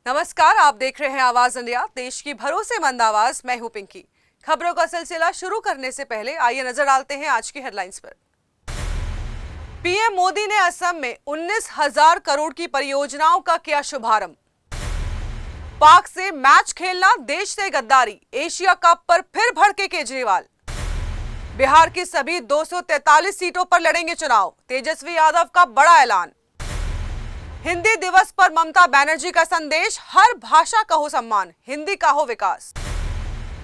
नमस्कार, आप देख रहे हैं आवाज इंडिया, देश की भरोसेमंद आवाज। मैं हूं पिंकी। खबरों का सिलसिला शुरू करने से पहले आइए नजर डालते हैं आज की हेडलाइंस पर। पीएम मोदी ने असम में 19,000 करोड़ की परियोजनाओं का किया शुभारंभ। पाक से मैच खेलना देश से गद्दारी, एशिया कप पर फिर भड़के केजरीवाल। बिहार की सभी 243 सीटों पर लड़ेंगे चुनाव, तेजस्वी यादव का बड़ा ऐलान। हिंदी दिवस पर ममता बनर्जी का संदेश, हर भाषा का हो सम्मान, हिंदी का हो विकास।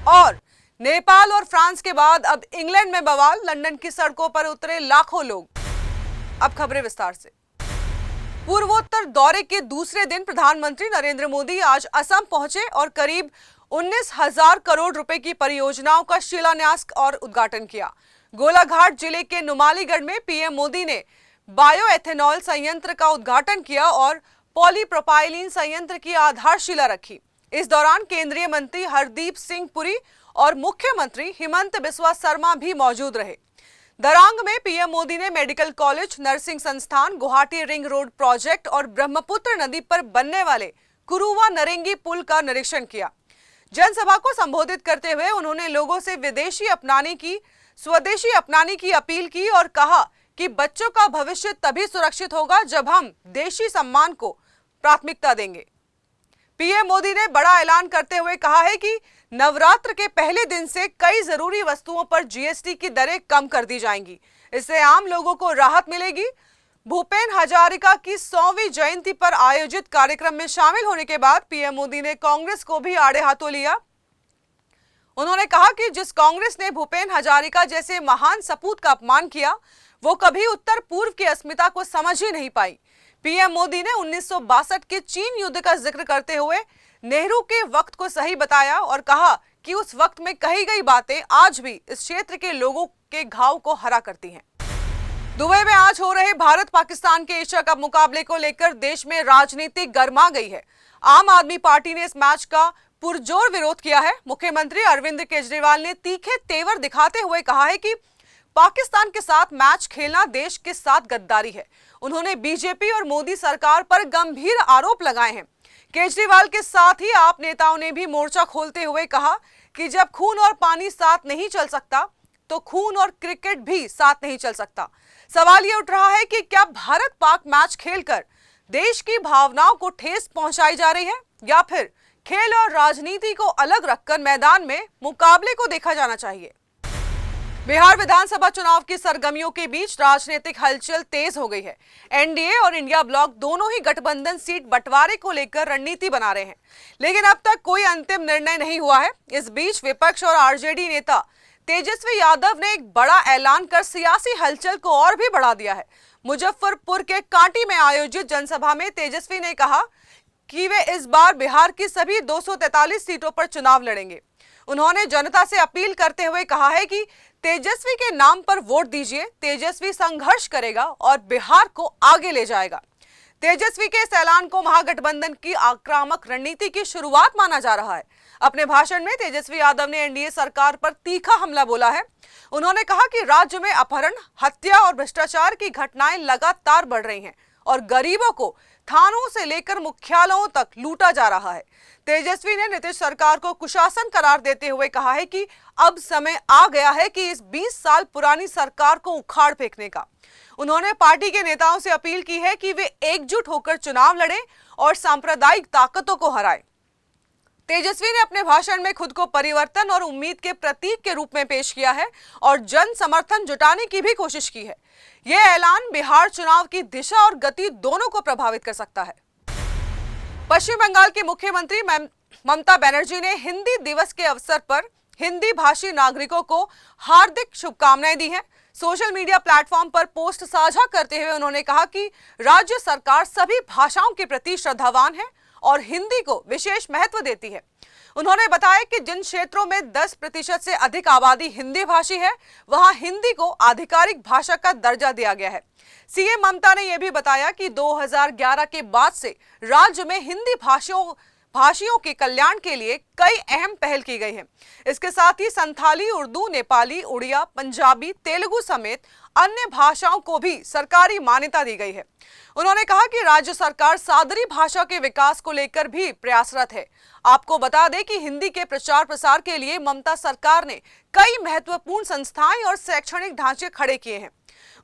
और नेपाल और फ्रांस के बाद अब इंग्लैंड में बवाल, लंदन की सड़कों पर उतरे लाखों लोग। अब खबरें विस्तार से। पूर्वोत्तर दौरे के दूसरे दिन प्रधानमंत्री नरेंद्र मोदी आज असम पहुंचे और करीब 19,000 करोड़ रुपए की परियोजनाओं का शिलान्यास और उद्घाटन किया। गोलाघाट जिले के नुमालीगढ़ में पीएम मोदी ने बायोएथेनॉल संयंत्र का उद्घाटन किया और पॉलीप्रोपाइलीन संयंत्र की आधारशिला रखी। इस दौरान केंद्रीय मंत्री हरदीप सिंह पुरी और मुख्यमंत्री हिमंत बिस्वा शर्मा भी मौजूद रहे। दरांग में पीएम मोदी ने मेडिकल कॉलेज, नर्सिंग संस्थान, गुवाहाटी रिंग रोड प्रोजेक्ट और ब्रह्मपुत्र नदी पर बनने वाले कुरुवा नरेंगी पुल का निरीक्षण किया। जनसभा को संबोधित करते हुए उन्होंने लोगों से स्वदेशी अपनाने की अपील की और कहा कि बच्चों का भविष्य तभी सुरक्षित होगा जब हम देशी सम्मान को प्राथमिकता देंगे। पीएम मोदी ने बड़ा ऐलान करते हुए कहा है कि नवरात्र के पहले दिन से कई जरूरी वस्तुओं पर जीएसटी की दरें कम कर दी जाएंगी। इससे आम लोगों को राहत मिलेगी। भूपेन हजारिका की 100वीं जयंती पर आयोजित कार्यक्रम में शामिल होने के बाद पीएम मोदी ने कांग्रेस को भी आड़े हाथों लिया। उन्होंने कहा कि जिस कांग्रेस ने भूपेन हजारिका जैसे महान सपूत का अपमान किया, वो कभी उत्तर पूर्व की अस्मिता को समझ ही नहीं पाई। पीएम मोदी ने 1962 के चीन युद्ध का जिक्र करते हुए नेहरू के वक्त को सही बताया और कहा कि उस वक्त में कही गई बातें आज भी इस क्षेत्र के लोगों के घाव को हरा करती हैं। दुबई में आज हो रहे भारत पाकिस्तान के एशिया कप मुकाबले को लेकर देश में राजनीति गर्मा गई है। आम आदमी पार्टी ने इस मैच का पुरजोर विरोध किया है। मुख्यमंत्री अरविंद केजरीवाल ने तीखे तेवर दिखाते हुए कहा है कि पाकिस्तान के साथ मैच खेलना देश के साथ गद्दारी है। उन्होंने बीजेपी और मोदी सरकार पर गंभीर आरोप लगाए हैं। केजरीवाल के साथ ही आप नेताओं ने भी मोर्चा खोलते हुए कहा कि जब खून और पानी साथ नहीं चल सकता तो खून और क्रिकेट भी साथ नहीं चल सकता। सवाल ये उठ रहा है कि क्या भारत पाक मैच खेलकर देश की भावनाओं को ठेस पहुंचाई जा रही है या फिर खेल और राजनीति को अलग रखकर मैदान में मुकाबले को देखा जाना चाहिए। बिहार विधानसभा चुनाव की सरगर्मियों के बीच राजनीतिक हलचल तेज हो गई है। एनडीए और इंडिया ब्लॉक दोनों ही गठबंधन सीट बंटवारे को लेकर रणनीति बना रहे हैं, लेकिन अब तक कोई अंतिम निर्णय नहीं हुआ है। इस बीच विपक्ष और आरजेडी नेता तेजस्वी यादव ने एक बड़ा ऐलान कर सियासी हलचल को और भी बढ़ा दिया है। मुजफ्फरपुर के कांटी में आयोजित जनसभा में तेजस्वी ने कहा कि वे इस बार बिहार की सभी 243 सीटों पर चुनाव लड़ेंगे। उन्होंने जनता से अपील करते हुए कहा है कि तेजस्वी के नाम पर वोट दीजिए। तेजस्वी संघर्ष करेगा और बिहार को आगे ले जाएगा। तेजस्वी के इस ऐलान को महागठबंधन की आक्रामक रणनीति की शुरुआत माना जा रहा है। अपने भाषण में तेजस्वी यादव ने एनडीए सरकार पर तीखा हमला बोला है। उन्होंने कहा कि राज्य में अपहरण, हत्या और भ्रष्टाचार की घटनाएं लगातार बढ़ रही हैं और गरीबों को थानों से लेकर मुख्यालयों तक लूटा जा रहा है। तेजस्वी ने नीतीश सरकार को कुशासन करार देते हुए कहा है कि अब समय आ गया है कि इस 20 साल पुरानी सरकार को उखाड़ फेंकने का। उन्होंने पार्टी के नेताओं से अपील की है कि वे एकजुट होकर चुनाव लड़ें और सांप्रदायिक ताकतों को हराएं। तेजस्वी ने अपने भाषण में खुद को परिवर्तन और उम्मीद के प्रतीक के रूप में पेश किया है और जन समर्थन जुटाने की भी कोशिश की है। यह ऐलान बिहार चुनाव की दिशा और गति दोनों को प्रभावित कर सकता है। पश्चिम बंगाल की मुख्यमंत्री ममता बनर्जी ने हिंदी दिवस के अवसर पर हिंदी भाषी नागरिकों को हार्दिक शुभकामनाएं दी हैं। सोशल मीडिया प्लेटफॉर्म पर पोस्ट साझा करते हुए उन्होंने कहा कि राज्य सरकार सभी भाषाओं के प्रति श्रद्धावान है और हिंदी को विशेष महत्व देती है। उन्होंने बताया कि जिन क्षेत्रों में 10% से अधिक आबादी हिंदी भाषी है, वहां हिंदी को आधिकारिक भाषा का दर्जा दिया गया है। सीएम ममता ने यह भी बताया कि 2011 के बाद से राज्य में हिंदी भाषियों के कल्याण के लिए कई अहम पहल की गई है। इसके साथ ही संथाली, उर्दू, नेपाली, उड़िया, पंजाबी, तेलुगु समेत अन्य भाषाओं को भी सरकारी मान्यता दी गई है। उन्होंने कहा कि राज्य सरकार सादरी भाषा के विकास को लेकर भी प्रयासरत है। आपको बता दें कि हिंदी के प्रचार प्रसार के लिए ममता सरकार ने कई महत्वपूर्ण संस्थाएं और शैक्षणिक ढांचे खड़े किए हैं।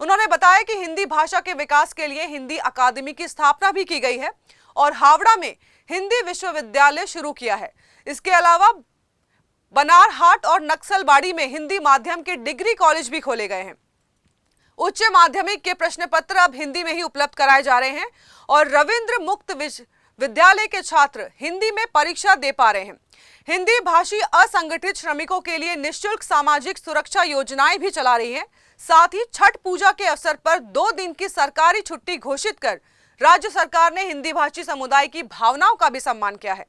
उन्होंने बताया कि हिंदी भाषा के विकास के लिए हिंदी अकादमी की स्थापना भी की गई है और हावड़ा में हिंदी विश्वविद्यालय शुरू किया है। इसके अलावा बनारहाट और नक्सलबाड़ी में हिंदी माध्यम के डिग्री कॉलेज भी खोले गए हैं। उच्च माध्यमिक के प्रश्न पत्र अब हिंदी में ही उपलब्ध कराए जा रहे हैं और रविंद्र मुक्त विद्यालय के छात्र हिंदी में परीक्षा दे पा रहे हैं। हिंदी भाषी असंगठित श्रमिकों के लिए निःशुल्क सामाजिक सुरक्षा योजनाएं भी चला रही है। साथ ही छठ पूजा के अवसर पर 2 दिन की सरकारी छुट्टी घोषित कर राज्य सरकार ने हिंदी भाषी समुदाय की भावनाओं का भी सम्मान किया है।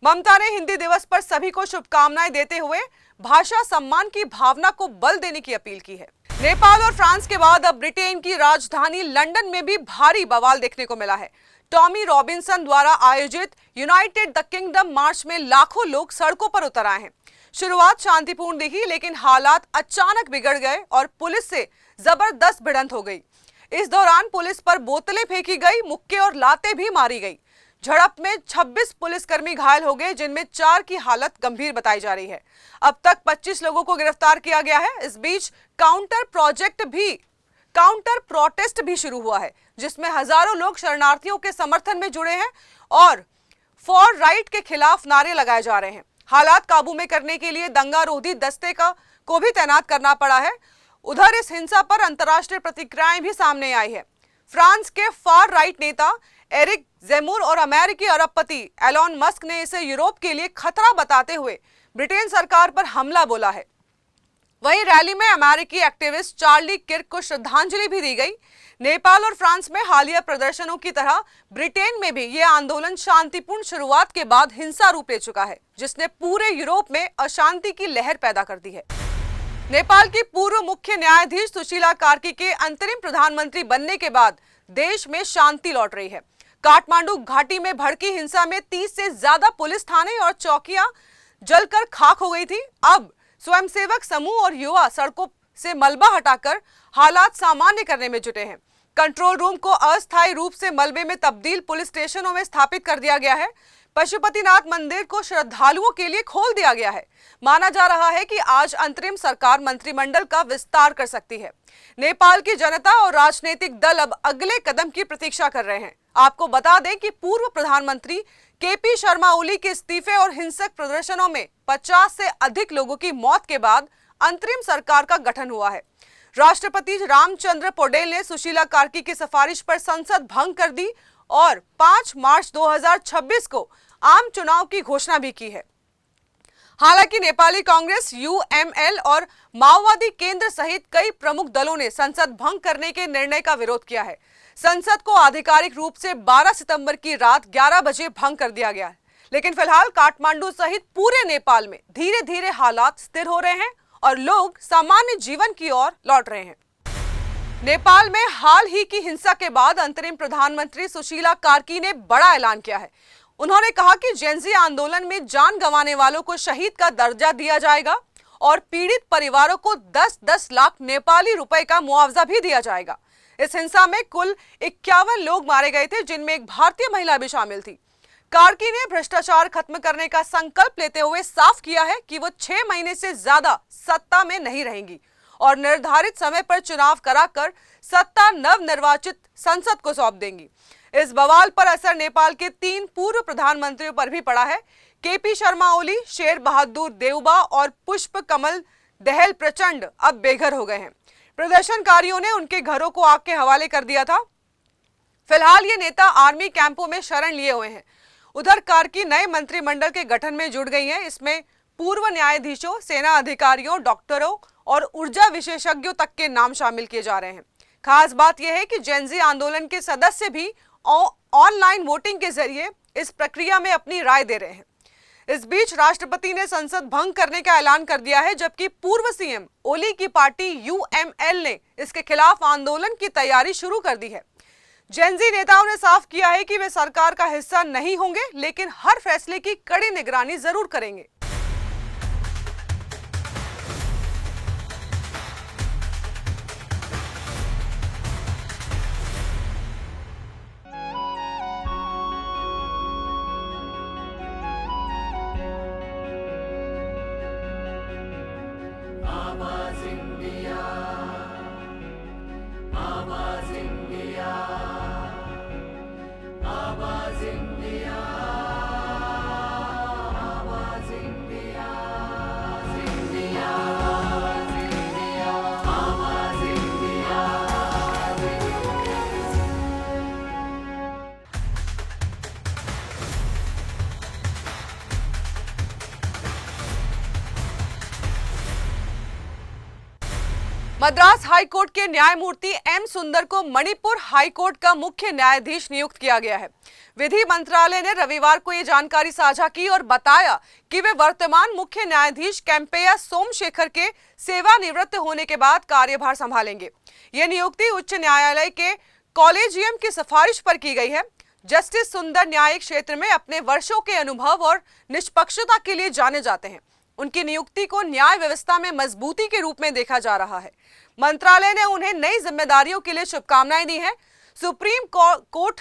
ममता ने हिंदी दिवस पर सभी को शुभकामनाएं देते हुए भाषा सम्मान की भावना को बल देने की अपील की है। नेपाल और फ्रांस के बाद अब ब्रिटेन की राजधानी लंदन में भी भारी बवाल देखने को मिला है। टॉमी रॉबिन्सन द्वारा आयोजित यूनाइटेड द किंगडम मार्च में लाखों लोग सड़कों पर उतर आए हैं। शुरुआत शांतिपूर्ण दिखी, लेकिन हालात अचानक बिगड़ गए और पुलिस से जबरदस्त भिड़ंत हो गई। इस दौरान पुलिस पर बोतलें फेंकी गई, मुक्के और लातें भी मारी गई। झड़प में 26 पुलिसकर्मी घायल हो गए, जिनमें 4 की हालत गंभीर बताई जा रही है। अब तक 25 लोगों को गिरफ्तार किया गया है। इस बीच काउंटर प्रोटेस्ट भी शुरू हुआ है, जिसमें हजारों लोग शरणार्थियों के समर्थन में जुड़े हैं और फॉर राइट के खिलाफ नारे लगाए जा रहे हैं। हालात काबू में करने के लिए दंगा रोधी दस्ते को भी तैनात करना पड़ा है। उधर इस हिंसा पर अंतर्राष्ट्रीय प्रतिक्रियाएं भी सामने आई है। फ्रांस के फार राइट नेता एरिक जेमुर और अमेरिकी अरबपति एलॉन मस्क ने इसे यूरोप के लिए खतरा बताते हुए ब्रिटेन सरकार पर हमला बोला है। वहीं रैली में अमेरिकी एक्टिविस्ट चार्ली किर्क को श्रद्धांजलि भी दी गई। नेपाल और फ्रांस में हालिया प्रदर्शनों की तरह ब्रिटेन में भी यह आंदोलन शांतिपूर्ण शुरुआत के बाद हिंसा रूप ले चुका है, जिसने पूरे यूरोप में अशांति की लहर पैदा कर दी है। नेपाल की पूर्व मुख्य न्यायाधीश सुशीला कार्की के अंतरिम प्रधानमंत्री बनने के बाद देश में शांति लौट रही है। काठमांडू घाटी में भड़की हिंसा में 30 से ज्यादा पुलिस थाने और चौकियां जलकर खाक हो गई थी। अब स्वयंसेवक समूह और युवा सड़कों से मलबा हटाकर हालात सामान्य करने में जुटे हैं। कंट्रोल रूम को अस्थायी रूप से मलबे में तब्दील पुलिस स्टेशनों में स्थापित कर दिया गया है। पशुपतिनाथ मंदिर को श्रद्धालुओं के लिए खोल दिया गया है। माना जा रहा है कि आज अंतरिम सरकार मंत्रिमंडल का विस्तार कर सकती है। नेपाल की जनता और राजनीतिक दल अब अगले कदम की प्रतीक्षा कर रहे हैं। आपको बता दें कि पूर्व प्रधानमंत्री केपी शर्मा ओली के इस्तीफे और हिंसक प्रदर्शनों में 50 से अधिक लोगों की मौत के बाद अंतरिम सरकार का गठन हुआ है। राष्ट्रपति रामचंद्र पौडेल ने सुशीला कार्की की सिफारिश पर संसद भंग कर दी और 5 मार्च 2026 को आम चुनाव की घोषणा भी की है। हालांकि नेपाली कांग्रेस, यूएमएल और माओवादी केंद्र सहित कई प्रमुख दलों ने संसद भंग करने के निर्णय का विरोध किया है। संसद को आधिकारिक रूप से 12 सितंबर की रात 11 बजे भंग कर दिया गया है, लेकिन फिलहाल काठमांडू सहित पूरे नेपाल में धीरे धीरे हालात स्थिर हो रहे हैं और लोग सामान्य जीवन की ओर लौट रहे हैं। नेपाल में हाल ही की हिंसा के बाद अंतरिम प्रधानमंत्री सुशीला कार्की ने बड़ा ऐलान किया है। उन्होंने कहा कि जेनजी आंदोलन में जान गंवाने वालों को शहीद का दर्जा दिया जाएगा और पीड़ित परिवारों को 10-10 लाख नेपाली रुपए का मुआवजा भी दिया जाएगा। इस हिंसा में कुल 51 लोग मारे गए थे, जिनमें एक भारतीय महिला भी शामिल थी। कार्की ने भ्रष्टाचार खत्म करने का संकल्प लेते हुए साफ किया है कि वो 6 महीने से ज्यादा सत्ता में नहीं रहेंगी और निर्धारित समय पर चुनाव कराकर सत्ता नवनिर्वाचित संसद को सौंप देंगी। इस बवाल पर असर नेपाल के 3 पूर्व प्रधानमंत्रियों पर भी पड़ा है। केपी शर्मा ओली, शेर बहादुर देउबा और पुष्प कमल दहल प्रचंड अब बेघर हो गए हैं। प्रदर्शनकारियों ने उनके घरों को आग के हवाले कर दिया था। फिलहाल ये नेता आर्मी कैंपों में शरण लिए हुए हैं। उधर कार्की नए मंत्रिमंडल के गठन में जुड़ गई हैं। इसमें पूर्व न्यायाधीशों, सेना अधिकारियों, डॉक्टरों और ऊर्जा विशेषज्ञों तक के नाम शामिल किए जा रहे हैं। खास बात यह है कि जेनजी आंदोलन के सदस्य भी ऑनलाइन वोटिंग के जरिए इस प्रक्रिया में अपनी राय दे रहे हैं। इस बीच राष्ट्रपति ने संसद भंग करने का ऐलान कर दिया है, जबकि पूर्व सीएम ओली की पार्टी यूएमएल ने इसके खिलाफ आंदोलन की तैयारी शुरू कर दी है। जेनजी नेताओं ने साफ किया है कि वे सरकार का हिस्सा नहीं होंगे, लेकिन हर फैसले की कड़ी निगरानी जरूर करेंगे। मद्रास हाईकोर्ट के न्यायमूर्ति एम सुंदर को मणिपुर हाईकोर्ट का मुख्य न्यायाधीश नियुक्त किया गया है। विधि मंत्रालय ने रविवार को यह जानकारी साझा की और बताया कि वे वर्तमान मुख्य न्यायाधीश कैंपेया सोमशेखर के सेवानिवृत्त होने के बाद कार्यभार संभालेंगे। यह नियुक्ति उच्च न्यायालय के कॉलेजियम की सिफारिश पर की गई है। जस्टिस सुंदर न्यायिक क्षेत्र में अपने वर्षों के अनुभव और निष्पक्षता के लिए जाने जाते हैं। उनकी नियुक्ति को न्याय व्यवस्था में मजबूती के रूप में देखा जा रहा है। मंत्रालय ने उन्हें नई जिम्मेदारियों के लिए शुभकामनाएं दी हैं। सुप्रीम कोर्ट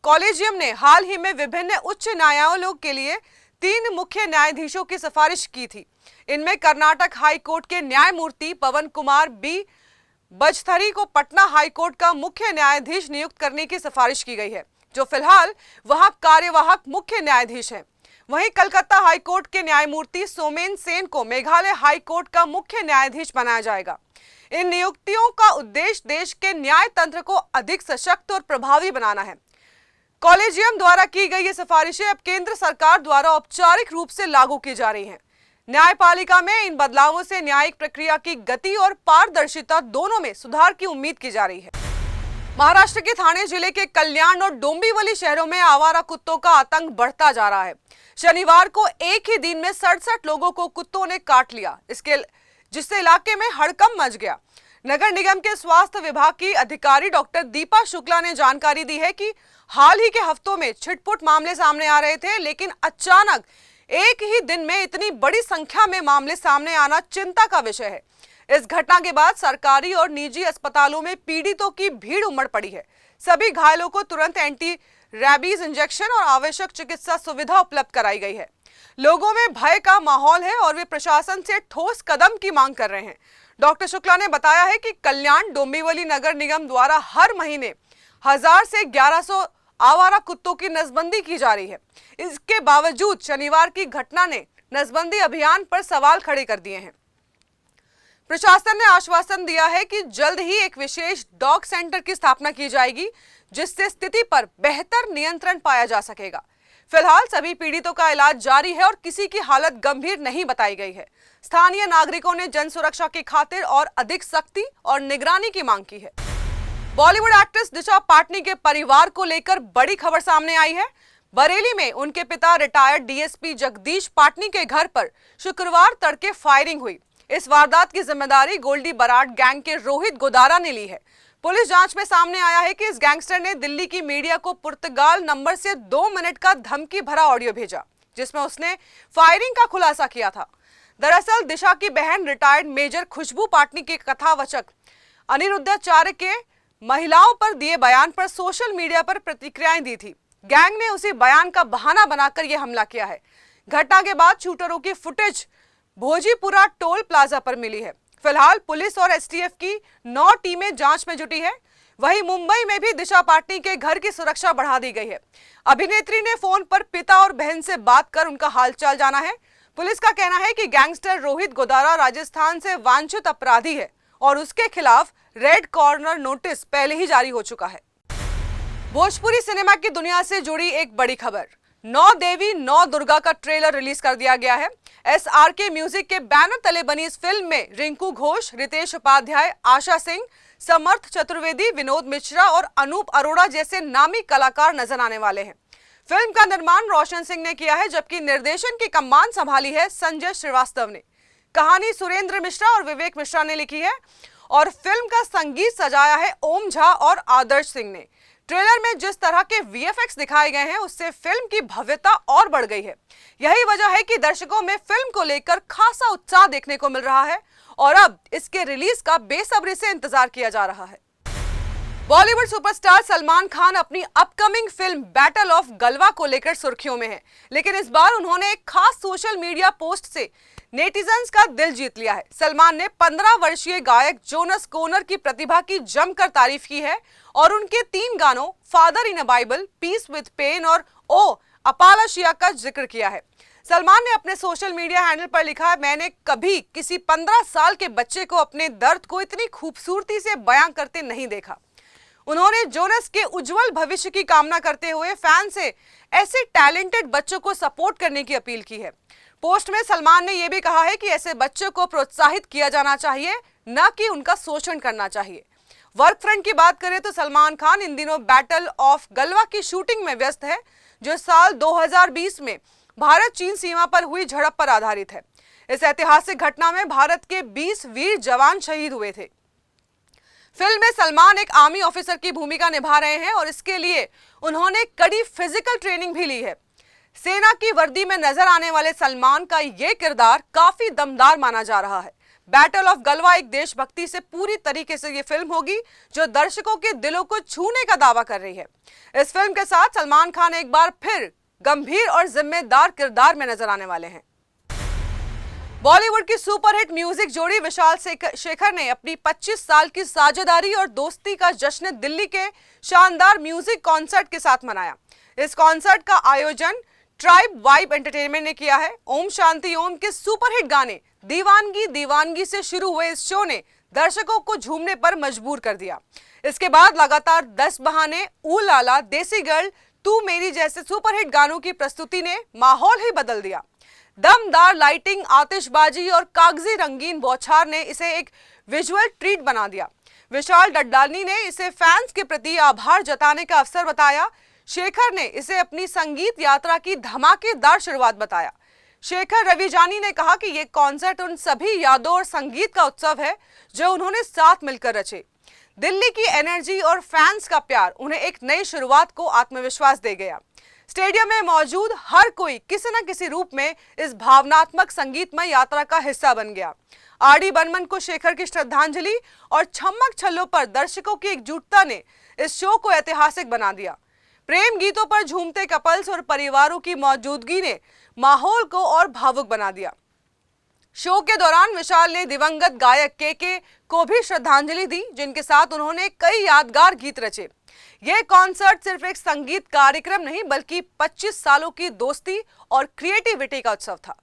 कॉलेजियम ने हाल ही में विभिन्न उच्च न्यायालयों के लिए 3 मुख्य न्यायाधीशों की सिफारिश की थी। इनमें कर्नाटक हाई कोर्ट के न्यायमूर्ति पवन कुमार बी बजथरी को पटना हाई कोर्ट का मुख्य न्यायाधीश नियुक्त करने की सिफारिश की गई है, जो फिलहाल वहां कार्यवाहक मुख्य न्यायाधीश हैं। वहीं कलकत्ता हाईकोर्ट के न्यायमूर्ति सोमेन सेन को मेघालय हाईकोर्ट का मुख्य न्यायाधीश बनाया जाएगा। इन नियुक्तियों का उद्देश्य देश के न्याय तंत्र को अधिक सशक्त और प्रभावी बनाना है। कॉलेजियम द्वारा की गई ये सिफारिशें अब केंद्र सरकार द्वारा औपचारिक रूप से लागू की जा रही हैं। न्यायपालिका में इन बदलावों से न्यायिक प्रक्रिया की गति और पारदर्शिता दोनों में सुधार की उम्मीद की जा रही है। महाराष्ट्र के ठाणे जिले के कल्याण और डोंबिवली शहरों में आवारा कुत्तों का आतंक बढ़ता जा रहा है। शनिवार को एक ही दिन में 67 लोगों को कुत्तों ने काट लिया, जिससे इलाके में हड़कंप मच गया। नगर निगम के स्वास्थ्य विभाग की अधिकारी डॉक्टर दीपा शुक्ला ने जानकारी दी है कि हाल ही के हफ्तों में छिटपुट मामले सामने आ रहे थे, लेकिन अचानक एक ही दिन में इतनी बड़ी संख्या में मामले सामने आना चिंता का विषय है। इस घटना के बाद सरकारी और निजी अस्पतालों में पीड़ितों की भीड़ उमड़ पड़ी है। सभी घायलों को तुरंत एंटी रैबीज इंजेक्शन और आवश्यक चिकित्सा सुविधा उपलब्ध कराई गई है। लोगों में भय का माहौल है और वे प्रशासन से ठोस कदम की मांग कर रहे हैं। डॉक्टर शुक्ला ने बताया है कि कल्याण डोंबिवली नगर निगम द्वारा हर महीने 1000 से 1100 आवारा कुत्तों की नसबंदी की जा रही है। इसके बावजूद शनिवार की घटना ने नसबंदी अभियान पर सवाल खड़े कर दिए हैं। प्रशासन ने आश्वासन दिया है कि जल्द ही एक विशेष डॉग सेंटर की स्थापना की जाएगी, जिससे स्थिति पर बेहतर नियंत्रण पाया जा सकेगा। फिलहाल सभी पीड़ितों का इलाज जारी है और किसी की हालत गंभीर नहीं बताई गई है। स्थानीय नागरिकों ने जन सुरक्षा की खातिर और अधिक सख्ती और निगरानी की मांग की है। बॉलीवुड एक्ट्रेस दिशा पाटनी के परिवार को लेकर बड़ी खबर सामने आई है। बरेली में उनके पिता रिटायर्ड डीएसपी जगदीश पाटनी के घर पर शुक्रवार तड़के फायरिंग हुई। इस वारदात की जिम्मेदारी गोल्डी बराड गैंग के रोहित गोदारा ने ली है। पुलिस जांच में सामने आया है कि इस गैंगस्टर ने दिल्ली की मीडिया को पुर्तगाल नंबर से 2 मिनट का धमकी भरा ऑडियो भेजा, जिसमें उसने फायरिंग का खुलासा किया था। दरअसल दिशा की बहन रिटायर्ड मेजर खुशबू पाटनी के कथावाचक अनिरुद्धाचार्य के महिलाओं पर दिए बयान पर सोशल मीडिया पर प्रतिक्रियाएं दी थी। गैंग ने उसी बयान का बहाना बनाकर यह हमला किया है। घटना के बाद शूटरों की फुटेज भोजीपुरा टोल प्लाजा पर मिली है। फिलहाल पुलिस और एसटीएफ की 9 टीमें जांच में जुटी है। वहीं मुंबई में भी दिशा पाटनी के घर की सुरक्षा बढ़ा दी गई है। अभिनेत्री ने फोन पर पिता और बहन से बात कर उनका हालचाल जाना है। पुलिस का कहना है कि गैंगस्टर रोहित गोदारा राजस्थान से वांछित अपराधी है और उसके खिलाफ रेड कॉर्नर नोटिस पहले ही जारी हो चुका है। भोजपुरी सिनेमा की दुनिया से जुड़ी एक बड़ी खबर, 9 देवी 9 दुर्गा का ट्रेलर रिलीज कर दिया गया है। SRK म्यूजिक के बैनर तले बनी इस फिल्म में रिंकू घोष, रितेश उपाध्याय, आशा सिंह, समर्थ चतुर्वेदी, विनोद मिश्रा और अनूप अरोड़ा जैसे नामी कलाकार नजर आने वाले हैं। फिल्म का निर्माण रोशन सिंह ने किया है, जबकि निर्देशन की कमान संभाली है संजय श्रीवास्तव ने। कहानी सुरेंद्र मिश्रा और विवेक मिश्रा ने लिखी है और फिल्म का संगीत सजाया है ओम झा और आदर्श सिंह ने। ट्रेलर में जिस तरह के वीएफएक्स दिखाए गए हैं उससे फिल्म की भव्यता और बढ़ गई है। यही वजह है कि दर्शकों में फिल्म को लेकर खासा उत्साह देखने को मिल रहा है और अब इसके रिलीज का बेसब्री से इंतजार किया जा रहा है। बॉलीवुड सुपरस्टार सलमान खान अपनी अपकमिंग फिल्म बैटल ऑफ गलवा को लेकर सुर्खियों में हैं, लेकिन इस बार उन्होंने एक खास सोशल मीडिया पोस्ट से नेटिजन्स का दिल जीत लिया है। सलमान ने 15 वर्षीय गायक जोनस कॉनर की प्रतिभा की जमकर तारीफ की है और उनके 3 गानों father in a Bible, peace with pain और ओ अपालाशिया का जिक्र किया है। सलमान ने अपने सोशल मीडिया हैंडल पर लिखा है, मैंने कभी किसी 15 साल के बच्चे को अपने दर्द को इतनी खूबसूरती से बयां करते नहीं देखा। उन्होंने जोनस के उज्जवल भविष्य की कामना करते हुए फैन से ऐसे टैलेंटेड बच्चों को सपोर्ट करने की अपील की है। पोस्ट में सलमान ने यह भी कहा है कि ऐसे बच्चों को प्रोत्साहित किया जाना चाहिए, न कि उनका शोषण करना चाहिए। वर्क फ्रंट की बात करें तो सलमान खान इन दिनों बैटल ऑफ गलवा की शूटिंग में व्यस्त है, जो साल 2020 में भारत चीन सीमा पर हुई झड़प पर आधारित है। इस ऐतिहासिक घटना में भारत के 20 वीर जवान शहीद हुए थे। फिल्म में सलमान एक आर्मी ऑफिसर की भूमिका निभा रहे हैं और इसके लिए उन्होंने कड़ी फिजिकल ट्रेनिंग भी ली है। सेना की वर्दी में नजर आने वाले सलमान का यह किरदार काफी दमदार माना जा रहा है। बैटल ऑफ गलवा एक देशभक्ति से पूरी तरीके से ये फिल्म होगी जो दर्शकों के दिलों को छूने का दावा कर रही है। इस फिल्म के साथ सलमान खान एक बार फिर गंभीर और जिम्मेदार किरदार में नजर आने वाले हैं। बॉलीवुड की सुपरहिट म्यूजिक जोड़ी विशाल शेखर ने अपनी 25 साल की साझेदारी और दोस्ती का जश्न दिल्ली के शानदार म्यूजिक कॉन्सर्ट के साथ मनाया। इस कॉन्सर्ट का आयोजन ट्राइब वाइब एंटरटेनमेंट ने किया है। ओम शांति ओम के सुपरहिट गाने दीवानगी दीवानगी से शुरू हुए इस शो ने दर्शकों को झूमने पर मजबूर कर दिया। इसके बाद लगातार 10 बहाने, ऊ लाला, देसी गर्ल, तू मेरी जैसे सुपरहिट गानों की प्रस्तुति ने माहौल ही बदल दिया। दमदार लाइटिंग, आतिशबाजी और कागजी रंगीन बौछार ने इसे एक विजुअल ट्रीट बना दिया। विशाल डड्डानी ने इसे फैंस के प्रति आभार जताने का अवसर बताया। शेखर ने इसे अपनी संगीत यात्रा की धमाकेदार शुरुआत बताया। शेखर रविजानी ने कहा कि यह कॉन्सर्ट उन सभी यादों और संगीत का उत्सव है जो उन्होंने साथ मिलकर रचे। दिल्ली की एनर्जी और फैंस का प्यार उन्हें एक नई शुरुआत को आत्मविश्वास दे गया। स्टेडियम में मौजूद हर कोई किसी न किसी रूप में इस भावनात्मक संगीतमय यात्रा का हिस्सा बन गया। आर.डी. बर्मन को शेखर की श्रद्धांजलि और छम्मक छल्लों पर दर्शकों की एकजुटता ने इस शो को ऐतिहासिक बना दिया। प्रेम गीतों पर झूमते कपल्स और परिवारों की मौजूदगी ने माहौल को और भावुक बना दिया। शो के दौरान विशाल ने दिवंगत गायक के को भी श्रद्धांजलि दी, जिनके साथ उन्होंने कई यादगार गीत रचे। यह कॉन्सर्ट सिर्फ एक संगीत कार्यक्रम नहीं बल्कि 25 सालों की दोस्ती और क्रिएटिविटी का उत्सव था।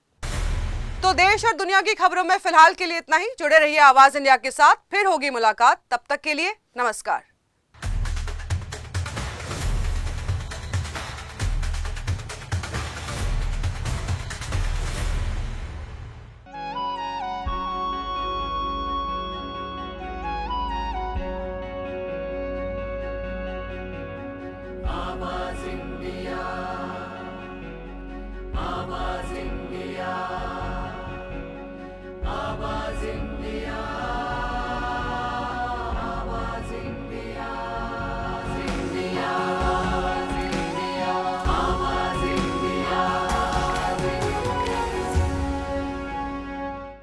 तो देश और दुनिया की खबरों में फिलहाल के लिए इतना ही। जुड़े रहिए आवाज इंडिया के साथ, फिर होगी मुलाकात। तब तक के लिए नमस्कार।